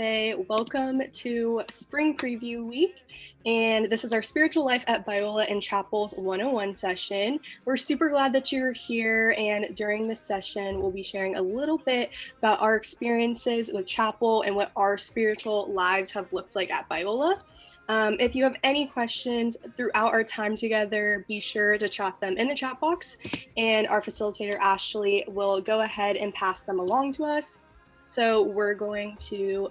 say welcome to Spring Preview Week, and this is our Spiritual Life at Biola and Chapel's 101 session. We're super glad that you're here, and during this session, we'll be sharing a little bit about our experiences with Chapel and what our spiritual lives have looked like at Biola. If you have any questions throughout our time together, be sure to chat them in the chat box, and our facilitator, Ashley, will go ahead and pass them along to us. So we're going to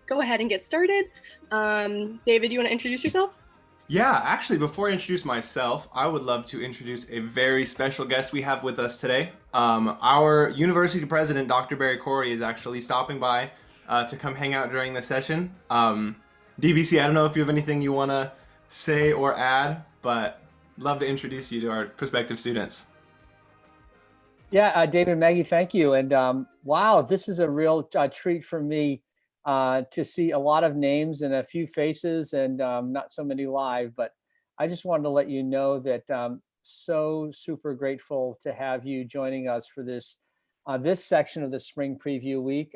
go ahead and get started. David, you want to introduce yourself? Yeah, actually, before I introduce myself, I would love to introduce a very special guest we have with us today. Our university president, Dr. Barry Corey, is actually stopping by to come hang out during the session. DBC, I don't know if you have anything you want to say or add, but love to introduce you to our prospective students. Yeah, David and Maggie, thank you. And wow, this is a real treat for me to see a lot of names and a few faces and not so many live. But I just wanted to let you know that I'm so super grateful to have you joining us for this section of the Spring Preview Week.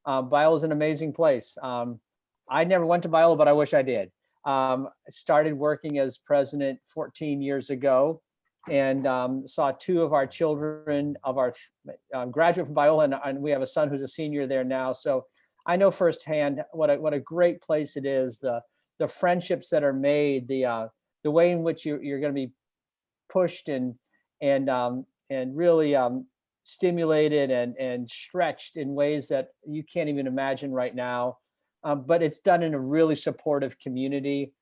Biola is an amazing place. I never went to Biola, but I wish I did. I started working as president 14 years ago. And saw two of our children of our graduate from Biola, and we have a son who's a senior there now. So I know firsthand what a great place it is. The friendships that are made, the way in which you're going to be pushed and really stimulated and stretched in ways that you can't even imagine right now. But it's done in a really supportive community.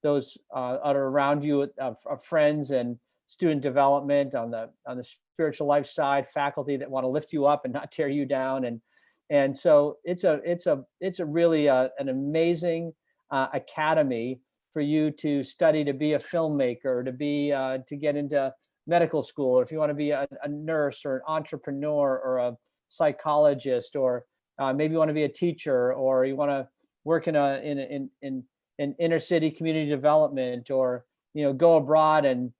Those are around you of friends and student development on the spiritual life side, faculty that want to lift you up and not tear you down, and so it's a really an amazing academy for you to study, to be a filmmaker, to get into medical school, or if you want to be a nurse or an entrepreneur or a psychologist, or maybe you want to be a teacher, or you want to work in inner city community development, or go abroad and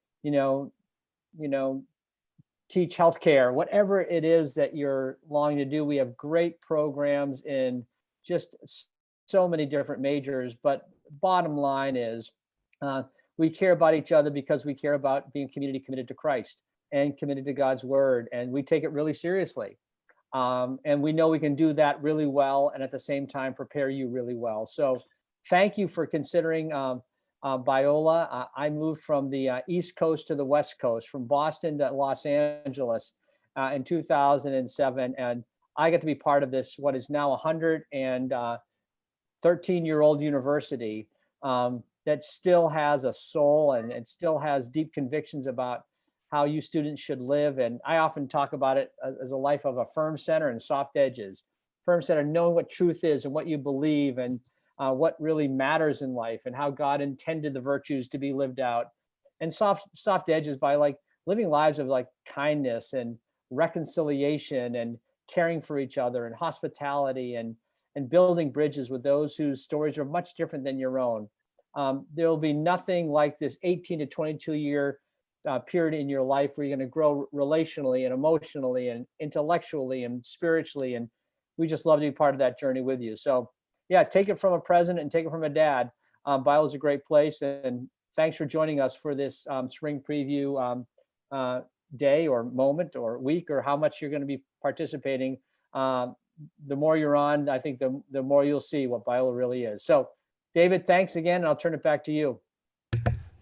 teach healthcare, whatever it is that you're longing to do. We have great programs in just so many different majors, but bottom line is we care about each other because we care about being community committed to Christ and committed to God's word, and we take it really seriously. And we know we can do that really well, and at the same time prepare you really well. So thank you for considering Biola. I moved from the East Coast to the West Coast, from Boston to Los Angeles in 2007. And I get to be part of this, what is now 113-year-old university that still has a soul and it still has deep convictions about how you students should live. And I often talk about it as a life of a firm center and soft edges. Firm center, knowing what truth is and what you believe, and what really matters in life, and how God intended the virtues to be lived out. And soft edges by living lives of kindness and reconciliation and caring for each other and hospitality and building bridges with those whose stories are much different than your own. There will be nothing like this 18 to 22 year period in your life where you're going to grow relationally and emotionally and intellectually and spiritually. And we just love to be part of that journey with you. So yeah, take it from a president and take it from a dad. Biola is a great place, and thanks for joining us for this spring preview day or moment or week, or how much you're going to be participating. The more you're on, I think the more you'll see what Biola really is. So David, thanks again, and I'll turn it back to you.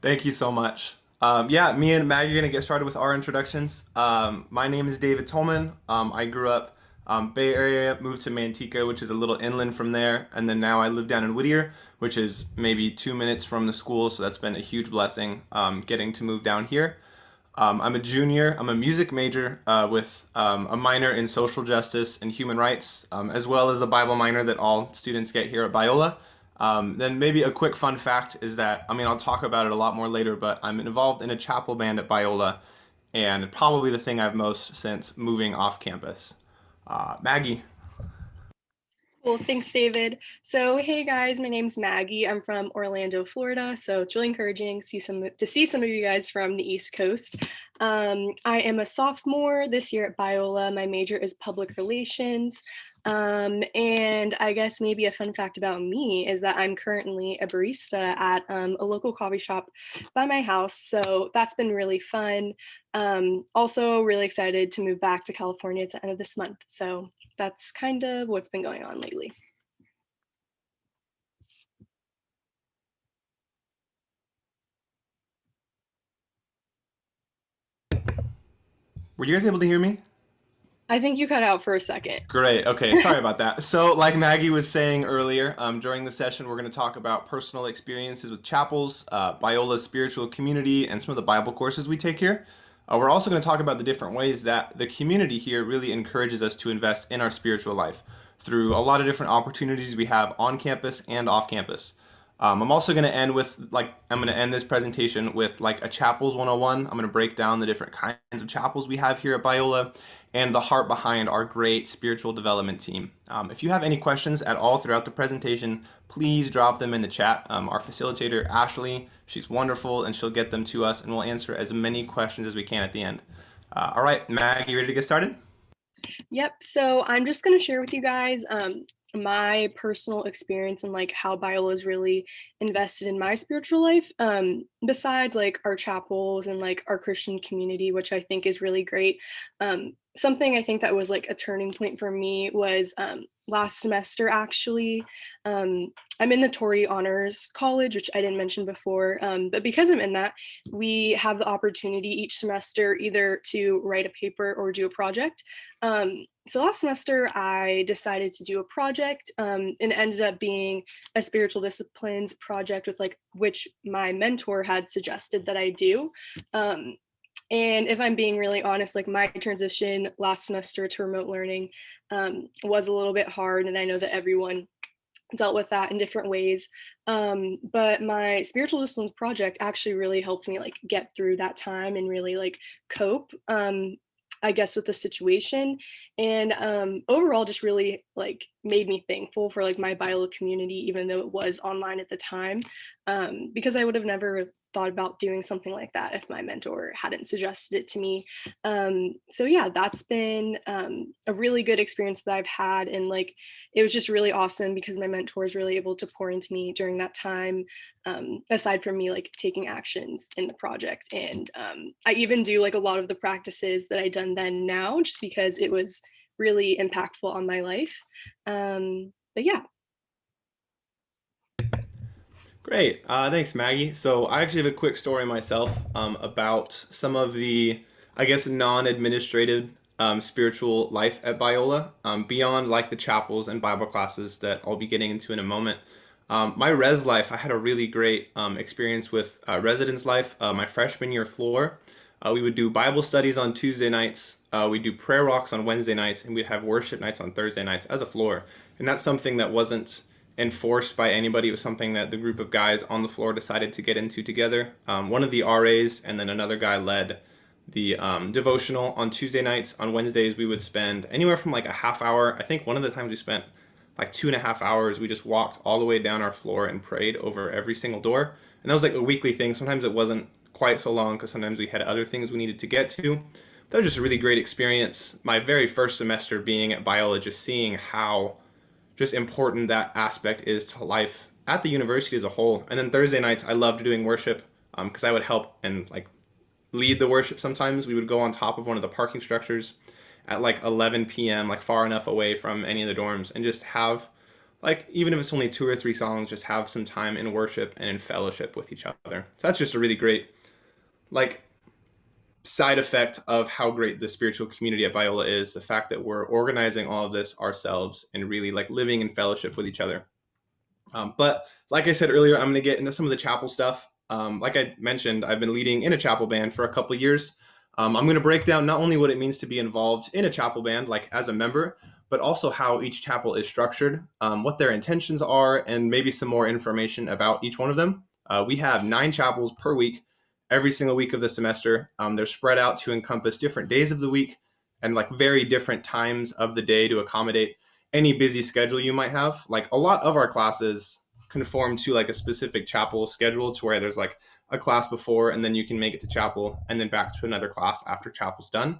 Thank you so much. Yeah, me and Maggie are going to get started with our introductions. My name is David Tolman. I grew up Bay Area, moved to Manteca, which is a little inland from there, and then now I live down in Whittier, which is maybe 2 minutes from the school, so that's been a huge blessing getting to move down here. I'm a junior. I'm a music major with a minor in social justice and human rights, as well as a Bible minor that all students get here at Biola. Then maybe a quick fun fact is that, I'll talk about it a lot more later, but I'm involved in a chapel band at Biola, and probably the thing I've most since moving off campus. Maggie. Well, thanks, David. So, hey guys, my name's Maggie. I'm from Orlando, Florida. So it's really encouraging to see some of you guys from the East Coast. I am a sophomore this year at Biola. My major is public relations. And I guess maybe a fun fact about me is that I'm currently a barista at a local coffee shop by my house. So that's been really fun. Also, really excited to move back to California at the end of this month. So that's kind of what's been going on lately. Were you guys able to hear me? I think you cut out for a second. Great. Okay. Sorry about that. So, like Maggie was saying earlier, during the session, we're going to talk about personal experiences with chapels, Biola's spiritual community, and some of the Bible courses we take here. We're also going to talk about the different ways that the community here really encourages us to invest in our spiritual life through a lot of different opportunities we have on campus and off campus. I'm also going to end with I'm going to end this presentation with like a chapels 101. I'm going to break down the different kinds of chapels we have here at Biola and the heart behind our great spiritual development team. If you have any questions at all throughout the presentation, please drop them in the chat. Our facilitator, Ashley, she's wonderful and she'll get them to us and we'll answer as many questions as we can at the end. All right, Mag, you ready to get started? Yep. So I'm just going to share with you guys my personal experience and like how Biola is really invested in my spiritual life. Besides like our chapels and like our Christian community, which I think is really great. Something I think that was like a turning point for me was last semester actually. I'm in the Torrey Honors College, which I didn't mention before, but because I'm in that, we have the opportunity each semester either to write a paper or do a project. So last semester, I decided to do a project and it ended up being a spiritual disciplines project with like which my mentor had suggested that I do. And if I'm being really honest, like my transition last semester to remote learning was a little bit hard. And I know that everyone dealt with that in different ways. But my spiritual disciplines project actually really helped me like get through that time and really like cope. I guess with the situation and overall just really like made me thankful for like my Biola community even though it was online at the time because I would have never thought about doing something like that if my mentor hadn't suggested it to me. So yeah, that's been a really good experience that I've had and like it was just really awesome because my mentor was really able to pour into me during that time aside from me like taking actions in the project and I even do like a lot of the practices that I done then now just because it was really impactful on my life. But yeah. Great. Thanks, Maggie. So I actually have a quick story myself about some of the, I guess, non-administrative spiritual life at Biola, beyond like the chapels and Bible classes that I'll be getting into in a moment. My res life, I had a really great experience with residence life. My freshman year floor, we would do Bible studies on Tuesday nights. We'd do prayer walks on Wednesday nights, and we'd have worship nights on Thursday nights as a floor. And that's something that wasn't enforced by anybody. It was something that the group of guys on the floor decided to get into together. One of the RAs and then another guy led the devotional on Tuesday nights. On Wednesdays, we would spend anywhere from like a half hour. I think one of the times we spent like 2.5 hours. We just walked all the way down our floor and prayed over every single door. And that was like a weekly thing. Sometimes it wasn't quite so long because sometimes we had other things we needed to get to. That was just a really great experience. My very first semester being at Biola, just seeing how just important that aspect is to life at the university as a whole. And then Thursday nights, I loved doing worship because I would help and like lead the worship sometimes. We would go on top of one of the parking structures at like 11 p.m., like far enough away from any of the dorms, and just have, like, even if it's only 2 or 3 songs, just have some time in worship and in fellowship with each other. So that's just a really great, like, side effect of how great the spiritual community at Biola is, the fact that we're organizing all of this ourselves and really like living in fellowship with each other. But like I said earlier, I'm going to get into some of the chapel stuff. Like I mentioned, I've been leading in a chapel band for a couple of years. I'm going to break down not only what it means to be involved in a chapel band, like as a member, but also how each chapel is structured, what their intentions are, and maybe some more information about each one of them. We have 9 chapels per week, every single week of the semester. They're spread out to encompass different days of the week and like very different times of the day to accommodate any busy schedule you might have. Like a lot of our classes conform to like a specific chapel schedule to where there's like a class before and then you can make it to chapel and then back to another class after chapel's done.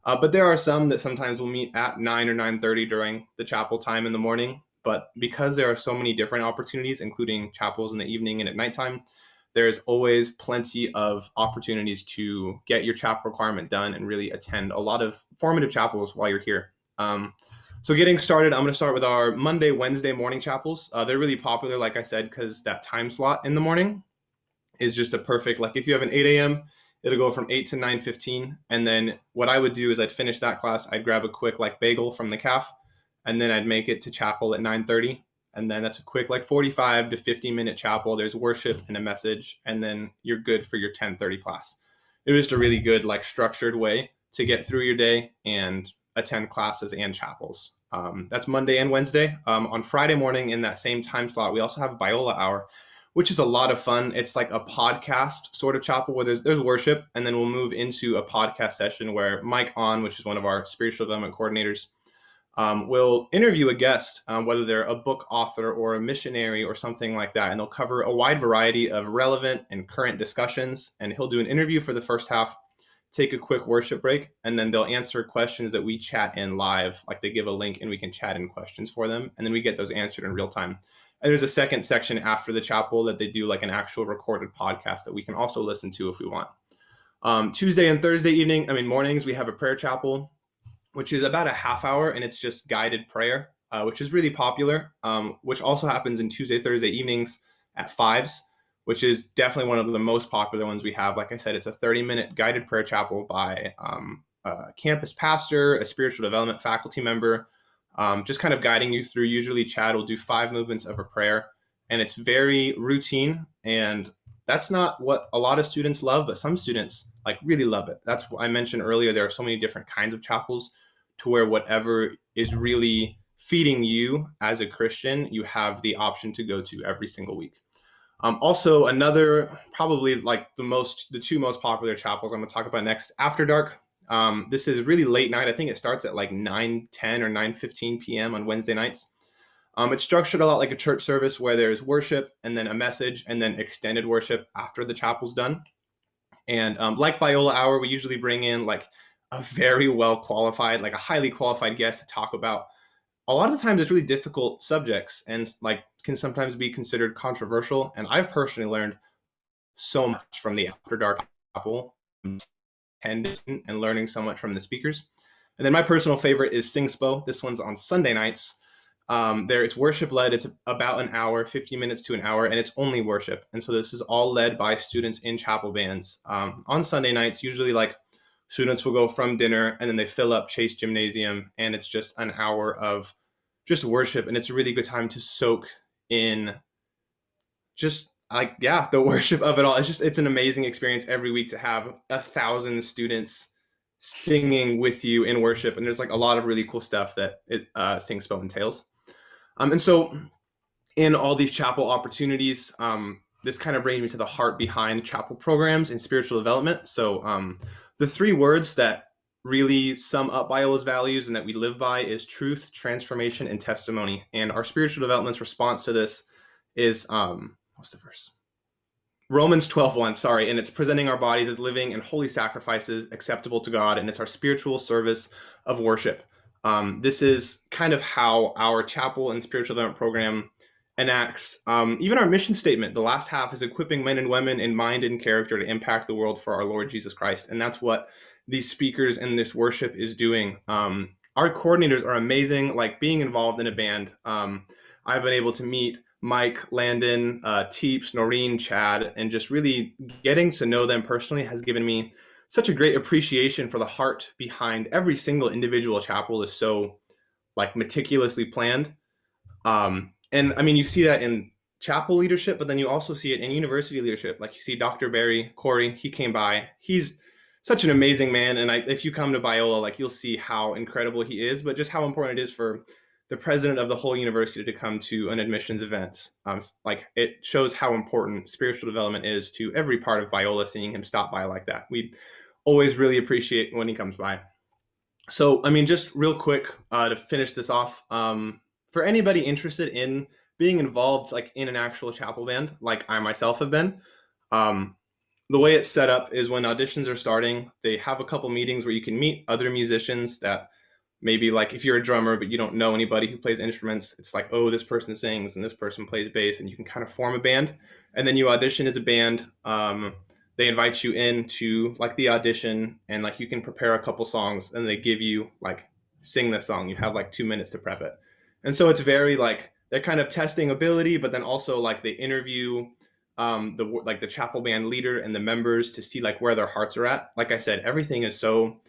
But there are some that sometimes will meet at 9 or 9:30 during the chapel time in the morning. But because there are so many different opportunities, including chapels in the evening and at nighttime, there's always plenty of opportunities to get your chapel requirement done and really attend a lot of formative chapels while you're here. So getting started, I'm going to start with our Monday, Wednesday morning chapels. They're really popular, like I said, because that time slot in the morning is just a perfect, like if you have an 8 a.m., it'll go from 8 to 9:15. And then what I would do is I'd finish that class. I'd grab a quick like bagel from the calf, and then I'd make it to chapel at 9:30. And then that's a quick like 45 to 50-minute chapel. There's worship and a message, and then you're good for your 10:30 class. It was just a really good like structured way to get through your day and attend classes and chapels. That's Monday and Wednesday. On Friday morning in that same time slot, we also have Biola hour, which is a lot of fun. It's like a podcast sort of chapel where there's worship, and then we'll move into a podcast session where Mike On, which is one of our spiritual development coordinators, will interview a guest, whether they're a book author or a missionary or something like that, and they'll cover a wide variety of relevant and current discussions. And he'll do an interview for the first half, take a quick worship break, and then they'll answer questions that we chat in live. Like they give a link and we can chat in questions for them, and then we get those answered in real time. And there's a second section after the chapel that they do like an actual recorded podcast that we can also listen to if we want. Tuesday and Thursday mornings, we have a prayer chapel, which is about a half hour, and it's just guided prayer, which is really popular, which also happens in Tuesday, Thursday evenings at fives, which is definitely one of the most popular ones we have. Like I said, it's a 30-minute guided prayer chapel by a campus pastor, a spiritual development faculty member, just kind of guiding you through. Usually Chad will do 5 movements of a prayer, and it's very routine, and that's not what a lot of students love, but some students like really love it. That's what I mentioned earlier. There are so many different kinds of chapels to where whatever is really feeding you as a Christian, you have the option to go to every single week. Also, another probably like the 2 most popular chapels I'm going to talk about next, After Dark. This is really late night. I think it starts at like 9:10 or 9:15 p.m. on Wednesday nights. It's structured a lot like a church service where there's worship and then a message and then extended worship after the chapel's done. And like Biola Hour, we usually bring in like a very well qualified, like a highly qualified guest to talk about a lot of the times it's really difficult subjects and like can sometimes be considered controversial. And I've personally learned so much from the After Dark chapel and learning so much from the speakers. And then my personal favorite is Singspo. This one's on Sunday nights. It's worship led. It's about an hour, 50 minutes to an hour, and it's only worship. And so this is all led by students in chapel bands. On Sunday nights, usually like students will go from dinner and then they fill up Chase Gymnasium, and it's just an hour of just worship. And it's a really good time to soak in just like, yeah, the worship of it all. It's an amazing experience every week to have 1,000 students singing with you in worship. And there's like a lot of really cool stuff that Singspo entails. And so in all these chapel opportunities, this kind of brings me to the heart behind chapel programs and spiritual development. So the 3 words that really sum up Biola's values and that we live by is truth, transformation, and testimony. And our spiritual development's response to this is, what's the verse? Romans 12:1, sorry, and it's presenting our bodies as living and holy sacrifices acceptable to God, and it's our spiritual service of worship. This is kind of how our chapel and spiritual development program enacts even our mission statement. The last half is equipping men and women in mind and character to impact the world for our Lord Jesus Christ, and that's what these speakers and this worship is doing. Our coordinators are amazing, like being involved in a band. I've been able to meet Mike, Landon, Teeps, Noreen, Chad, and just really getting to know them personally has given me such a great appreciation for the heart behind every single individual chapel is so like meticulously planned. And I mean, you see that in chapel leadership, but then you also see it in university leadership. Like you see Dr. Barry Corey, he came by. He's such an amazing man. And if you come to Biola, like you'll see how incredible he is, but just how important it is for the president of the whole university to come to an admissions event. Like it shows how important spiritual development is to every part of Biola, seeing him stop by like that. We always really appreciate when he comes by. So, I mean, just real quick to finish this off, for anybody interested in being involved like in an actual chapel band, like I myself have been, the way it's set up is when auditions are starting, they have a couple meetings where you can meet other musicians that maybe, like, if you're a drummer but you don't know anybody who plays instruments, it's like, oh, this person sings and this person plays bass, and you can kind of form a band. And then you audition as a band. They invite you in to like the audition, and like you can prepare a couple songs, and they give you like, sing this song. You have like 2 minutes to prep it. And so it's very like they're kind of testing ability, but then also like they interview the chapel band leader and the members to see like where their hearts are at. Like I said, everything is so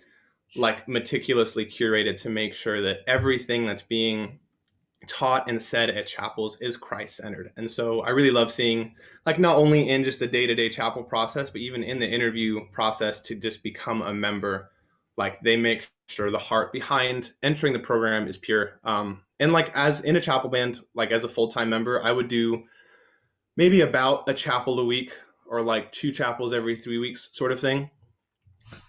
like meticulously curated to make sure that everything that's being taught and said at chapels is Christ centered. And so I really love seeing, like, not only in just the day-to-day chapel process, but even in the interview process to just become a member, like they make sure the heart behind entering the program is pure. And like as in a chapel band, like as a full-time member, I would do maybe about a chapel a week or like 2 chapels every 3 weeks sort of thing.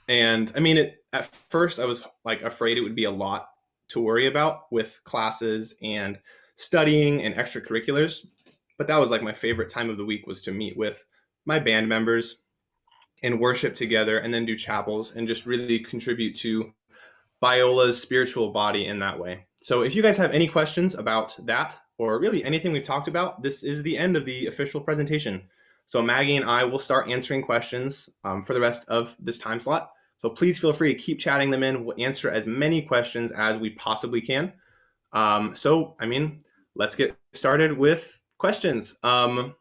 And I mean, at first I was like afraid it would be a lot to worry about with classes and studying and extracurriculars. But that was like my favorite time of the week, was to meet with my band members and worship together and then do chapels and just really contribute to Biola's spiritual body in that way. So if you guys have any questions about that or really anything we've talked about, this is the end of the official presentation. So Maggie and I will start answering questions for the rest of this time slot. So please feel free to keep chatting them in. We'll answer as many questions as we possibly can. So, I mean, let's get started with questions. I'll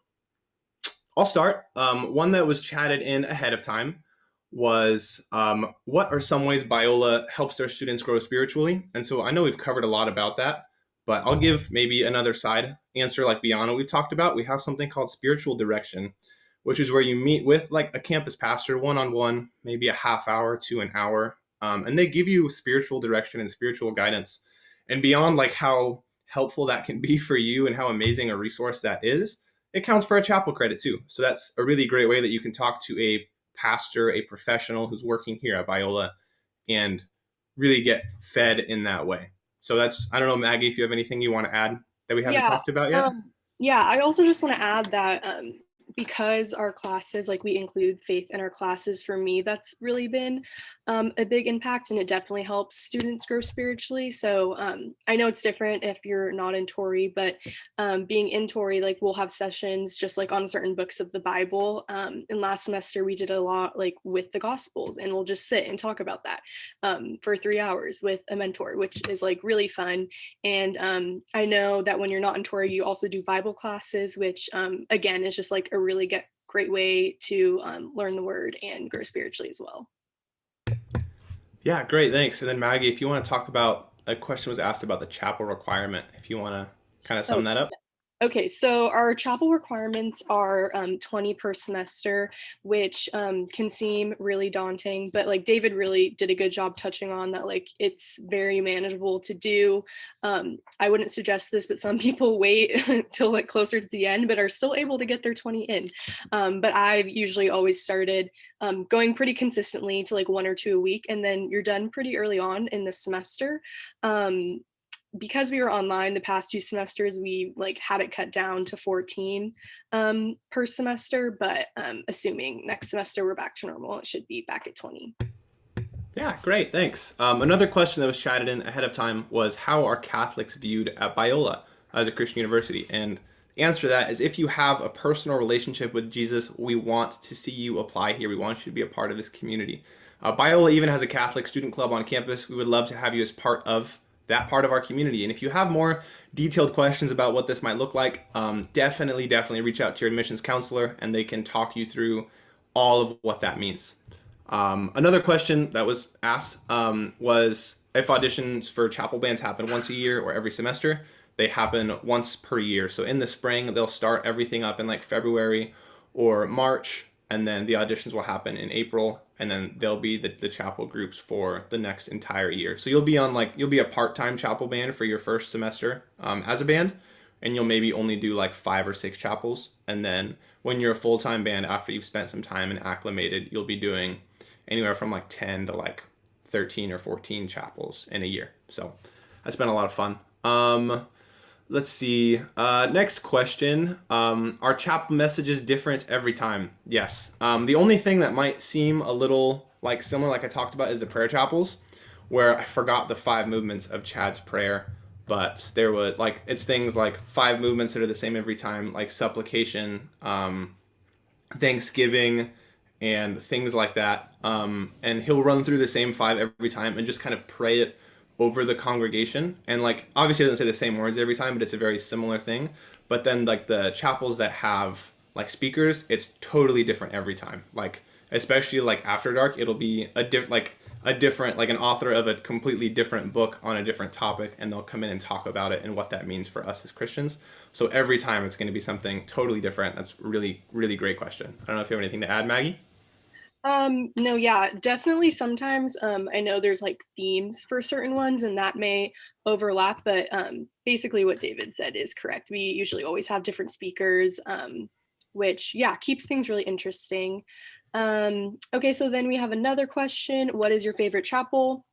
start. One that was chatted in ahead of time was what are some ways Biola helps their students grow spiritually? And so I know we've covered a lot about that, but I'll give maybe another side answer like Biola we've talked about. We have something called spiritual direction, which is where you meet with like a campus pastor one-on-one, maybe a half hour to an hour, and they give you spiritual direction and spiritual guidance. And beyond like how helpful that can be for you and how amazing a resource that is, it counts for a chapel credit too. So that's a really great way that you can talk to a pastor, a professional who's working here at Biola, and really get fed in that way. So that's, I don't know, Maggie, if you have anything you want to add that we haven't Yeah. talked about yet. Yeah, I also just want to add that because our classes, like we include faith in our classes, for me, that's really been a big impact, and it definitely helps students grow spiritually. So I know it's different if you're not in Tory, but being in Tory, like we'll have sessions just like on certain books of the Bible. And last semester we did a lot like with the Gospels, and we'll just sit and talk about that for 3 hours with a mentor, which is like really fun. And I know that when you're not in Tory, you also do Bible classes, which again is just like a really great way to learn the word and grow spiritually as well. Yeah, great, thanks. And then Maggie, if you want to talk about, a question was asked about the chapel requirement, if you want to kind of sum that up. Okay, so our chapel requirements are 20 per semester, which can seem really daunting, but like David really did a good job touching on that, like it's very manageable to do. I wouldn't suggest this, but some people wait till like closer to the end, but are still able to get their 20 in. But I've usually always started going pretty consistently to like 1 or 2 a week, and then you're done pretty early on in the semester. Because we were online the past 2 semesters, we like had it cut down to 14 per semester, but assuming next semester we're back to normal, it should be back at 20. Yeah, great, thanks. Another question that was chatted in ahead of time was, how are Catholics viewed at Biola as a Christian university? And the answer to that is, if you have a personal relationship with Jesus, we want to see you apply here. We want you to be a part of this community. Biola even has a Catholic student club on campus. We would love to have you as part of that part of our community. And if you have more detailed questions about what this might look like, definitely reach out to your admissions counselor, and they can talk you through all of what that means. Another question that was asked was if auditions for chapel bands happen once a year or every semester. They happen once per year. So in the spring, they'll start everything up in like February or March, and then the auditions will happen in April, and then there'll be the chapel groups for the next entire year. So you'll be a part-time chapel band for your first semester as a band, and you'll maybe only do like 5 or 6 chapels. And then when you're a full-time band, after you've spent some time and acclimated, you'll be doing anywhere from like 10 to like 13 or 14 chapels in a year. So that's been a lot of fun. Let's see. Next question. Are chapel messages different every time? Yes. The only thing that might seem a little like similar, like I talked about, is the prayer chapels, where I forgot the five movements of Chad's prayer, but there was like it's things like five movements that are the same every time, like supplication, Thanksgiving, and things like that. And he'll run through the same five every time and just kind of pray it over the congregation. And like obviously, it doesn't say the same words every time, but it's a very similar thing. But then like the chapels that have like speakers, it's totally different every time. Like especially like After Dark, it'll be a different like an author of a completely different book on a different topic, and they'll come in and talk about it and what that means for us as Christians. So every time it's going to be something totally different. That's really, really great question. I don't know if you have anything to add, Maggie. No, yeah, definitely sometimes I know there's like themes for certain ones and that may overlap, but basically what David said is correct. We usually always have different speakers, which yeah, keeps things really interesting. Okay, so then we have another question. What is your favorite chapel?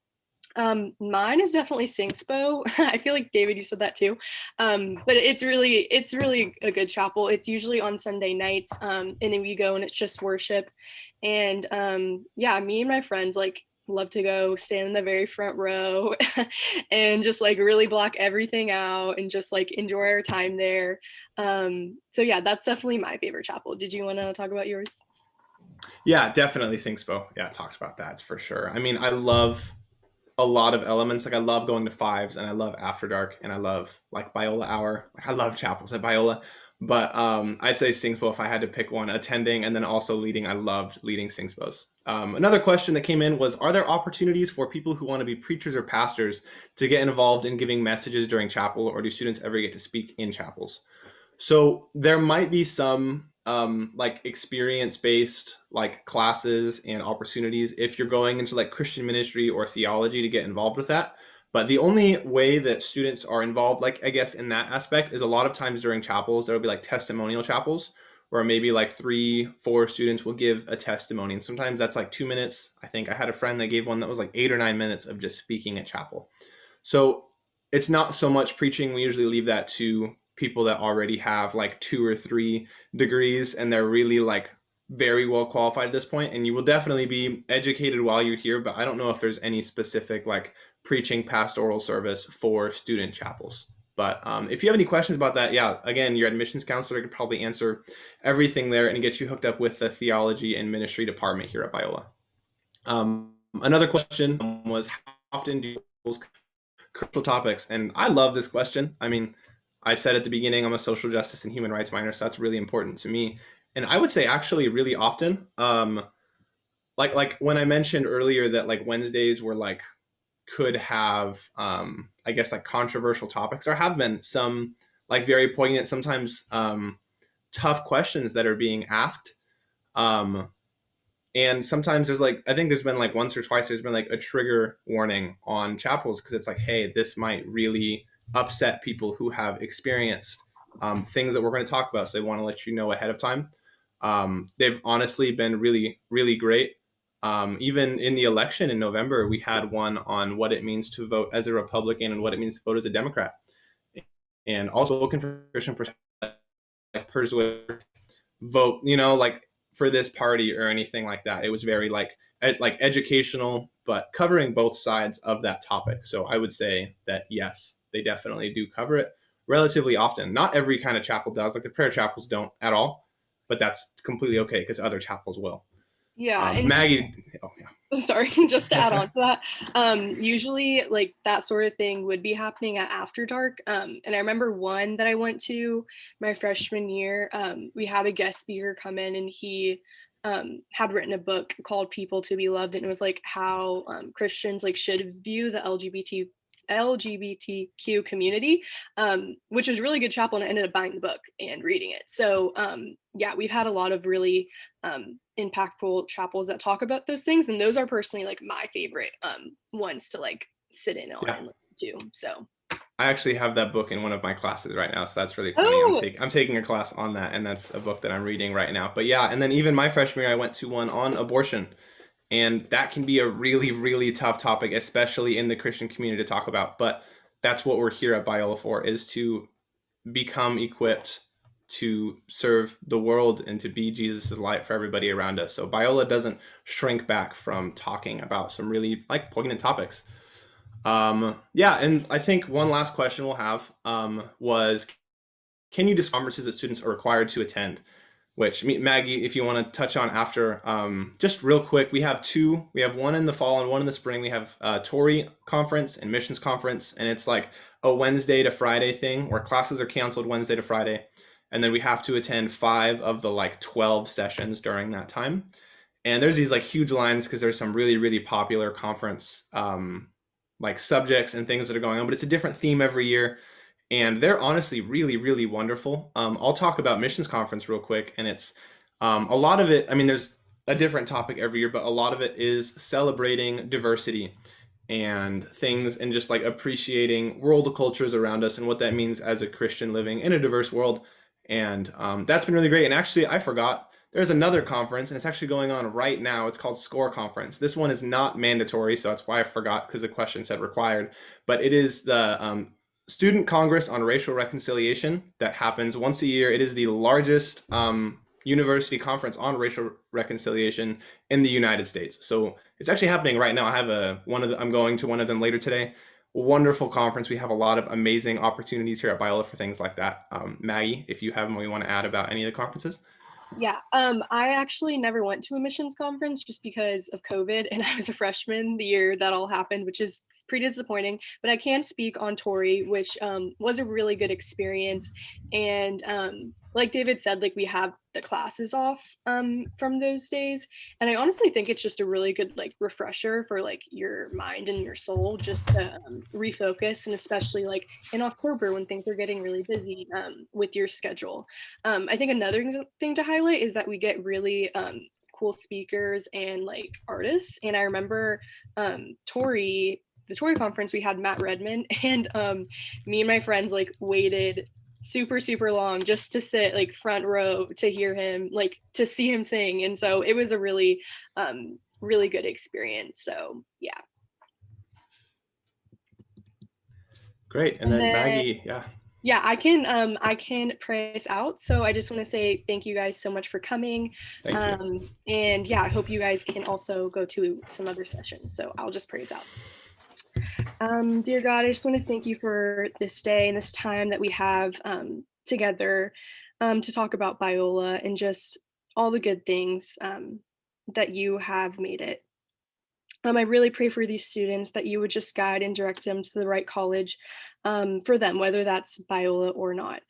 Mine is definitely Singspo. I feel like David, you said that too. But it's really a good chapel. It's usually on Sunday nights, and then we go and it's just worship. And yeah, me and my friends like love to go stand in the very front row and just like really block everything out and just like enjoy our time there. So yeah, that's definitely my favorite chapel. Did you want to talk about yours? Yeah, definitely Singspo. Yeah, I talked about that for sure. I mean, I love a lot of elements. Like I love going to fives, and I love After Dark, and I love like Biola Hour. Like I love chapels at Biola, but I'd say Singspo if I had to pick one. Attending and then also leading. I loved leading Singspos. Another question that came in was: are there opportunities for people who want to be preachers or pastors to get involved in giving messages during chapel, or do students ever get to speak in chapels? So there might be some like experience based like classes and opportunities if you're going into like Christian ministry or theology to get involved with that. But the only way that students are involved, like I guess in that aspect, is a lot of times during chapels, there will be like testimonial chapels where maybe like three, four students will give a testimony. And sometimes that's like 2 minutes. I think I had a friend that gave one that was like 8 or 9 minutes of just speaking at chapel. So it's not so much preaching. We usually leave that to people that already have like 2 or 3 degrees and they're really like very well qualified at this point. And you will definitely be educated while you're here, but I don't know if there's any specific like preaching pastoral service for student chapels. But if you have any questions about that, yeah, again, your admissions counselor could probably answer everything there and get you hooked up with the theology and ministry department here at Biola. Another question was, how often do schools crucial topics? And I love this question. I mean, I said at the beginning, I'm a social justice and human rights minor, so that's really important to me. And I would say actually really often, like when I mentioned earlier that like Wednesdays were like could have I guess like controversial topics, or have been some like very poignant, sometimes tough questions that are being asked. Um, and sometimes there's like I think there's been like once or twice there's been like a trigger warning on chapels because it's like, hey, this might really upset people who have experienced things that we're going to talk about, so they want to let you know ahead of time. They've honestly been really, really great. Even in the election in November, we had one on what it means to vote as a Republican and what it means to vote as a Democrat, and also looking for Christian perspective, like persuade vote, like for this party or anything like that. It was very like educational, but covering both sides of that topic. So I would say that yes, they definitely do cover it relatively often. Not every kind of chapel does, like the prayer chapels don't at all, but that's completely okay because other chapels will. Yeah, and Maggie, oh sorry, just to add yeah. on to that, usually like that sort of thing would be happening at After Dark. And I remember one that I went to my freshman year. We had a guest speaker come in and he had written a book called People to Be Loved, and it was like how Christians like should view the LGBTQ community, which was really good chapel, and I ended up buying the book and reading it. So yeah, we've had a lot of really impactful chapels that talk about those things, and those are personally like my favorite ones to like sit in on Yeah. and listen to. So I actually have that book in one of my classes right now, so that's really funny. oh I'm taking a class on that, and that's a book that I'm reading right now. But yeah, and then even my freshman year, I went to one on abortion, and that can be a really, really tough topic, especially in the Christian community to talk about. But that's what we're here at Biola for, is to become equipped to serve the world and to be Jesus' light for everybody around us. So Biola doesn't shrink back from talking about some really like poignant topics. Yeah, and I think one last question we'll have was, can you describe conferences that students are required to attend? Which, Maggie, if you want to touch on after, just real quick, we have two. We have one in the fall and one in the spring. We have Tory conference and missions conference, and it's like a Wednesday to Friday thing where classes are canceled Wednesday to Friday, and then we have to attend 5 of the like 12 sessions during that time. And there's these like huge lines because there's some really, really popular conference like subjects and things that are going on, but it's a different theme every year. And they're honestly really, really wonderful. I'll talk about missions conference real quick, and it's a lot of it. I mean, there's a different topic every year, but a lot of it is celebrating diversity and things, and just like appreciating world cultures around us and what that means as a Christian living in a diverse world. And that's been really great. And actually, I forgot. There's another conference, and it's actually going on right now. It's called SCORE Conference. This one is not mandatory, so that's why I forgot, because the question said required. But it is the Student Congress on Racial Reconciliation that happens once a year. It is the largest university conference on racial reconciliation in the United States. So it's actually happening right now. I have I'm going to one of them later today. Wonderful conference. We have a lot of amazing opportunities here at Biola for things like that. Maggie, if you have more you want to add about any of the conferences. Yeah, I actually never went to a missions conference just because of COVID, and I was a freshman the year that all happened, which is pretty disappointing. But I can speak on Tory, which was a really good experience. And like David said, like we have the classes off from those days, and I honestly think it's just a really good like refresher for like your mind and your soul, just to refocus, and especially like in October when things are getting really busy with your schedule. I think another thing to highlight is that we get really cool speakers and like artists. And I remember the Tory conference, we had Matt Redman, and me and my friends like waited super long just to sit like front row to hear him, like to see him sing. And so it was a really really good experience. So yeah. Great. And then Maggie, yeah. Yeah, I can pray us out. So I just want to say thank you guys so much for coming. Thank you. And yeah, I hope you guys can also go to some other sessions. So I'll just pray us out. Dear God, I just want to thank you for this day and this time that we have together to talk about Biola and just all the good things that you have made it. I really pray for these students that you would just guide and direct them to the right college for them, whether that's Biola or not.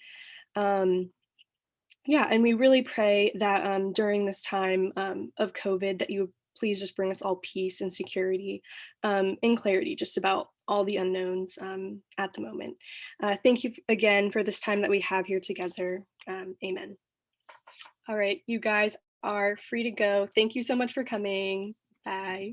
Yeah, and we really pray that during this time of COVID, that you would please just bring us all peace and security and clarity just about all the unknowns at the moment. Thank you again for this time that we have here together. Amen. All right, you guys are free to go. Thank you so much for coming. Bye.